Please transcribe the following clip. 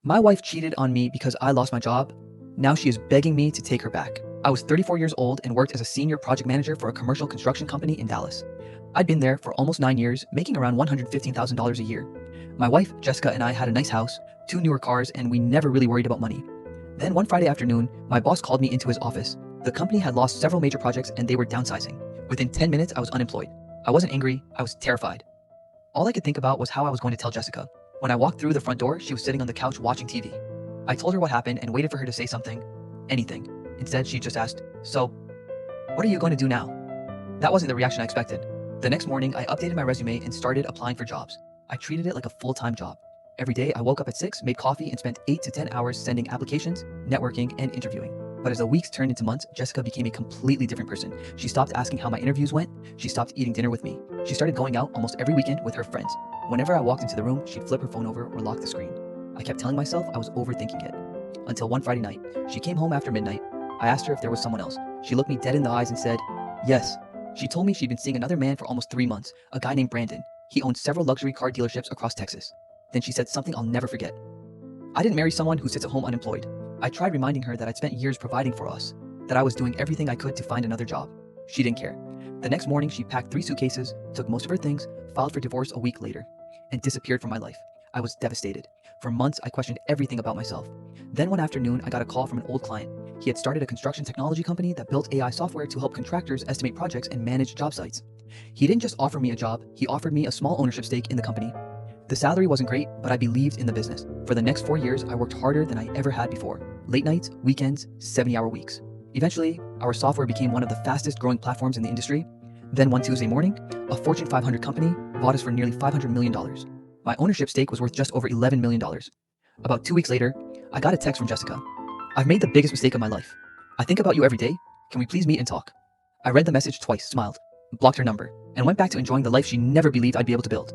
My wife cheated on me because I lost my job. Now she is begging me to take her back. I was 34 years old and worked as a senior project manager for a commercial construction company in Dallas. I'd been there for almost 9 years, making around $115,000 a year. My wife, Jessica, and I had a nice house, 2 newer cars, and we never really worried about money. Then one Friday afternoon, my boss called me into his office. The company had lost several major projects and they were downsizing. Within 10 minutes, I was unemployed. I wasn't angry, I was terrified. All I could think about was how I was going to tell Jessica. When I walked through the front door, she was sitting on the couch watching TV. I told her what happened and waited for her to say something. Anything. Instead, she just asked, "So, what are you going to do now?" That wasn't the reaction I expected. The next morning, I updated my resume and started applying for jobs. I treated it like a full-time job. Every day, I woke up at 6, made coffee, and spent 8 to 10 hours sending applications, networking, and interviewing. But as the weeks turned into months, Jessica became a completely different person. She stopped asking how my interviews went. She stopped eating dinner with me. She started going out almost every weekend with her friends. Whenever I walked into the room, she'd flip her phone over or lock the screen. I kept telling myself I was overthinking it. Until one Friday night, she came home after midnight. I asked her if there was someone else. She looked me dead in the eyes and said, "Yes." She told me she'd been seeing another man for almost 3 months, a guy named Brandon. He owned several luxury car dealerships across Texas. Then she said something I'll never forget. "I didn't marry someone who sits at home unemployed." I tried reminding her that I'd spent years providing for us, that I was doing everything I could to find another job. She didn't care. The next morning, she packed 3 suitcases, took most of her things, filed for divorce a week later, and disappeared from my life. I was devastated. For months, I questioned everything about myself. Then one afternoon, I got a call from an old client. He had started a construction technology company that built AI software to help contractors estimate projects and manage job sites. He didn't just offer me a job, he offered me a small ownership stake in the company. The salary wasn't great, but I believed in the business. For the next 4 years, I worked harder than I ever had before. Late nights, weekends, 70-hour weeks. Eventually, our software became one of the fastest growing platforms in the industry. Then one Tuesday morning, a Fortune 500 company bought us for nearly $500 million. My ownership stake was worth just over $11 million. About 2 weeks later, I got a text from Jessica. "I've made the biggest mistake of my life. I think about you every day. Can we please meet and talk?" I read the message twice, smiled, blocked her number, and went back to enjoying the life she never believed I'd be able to build.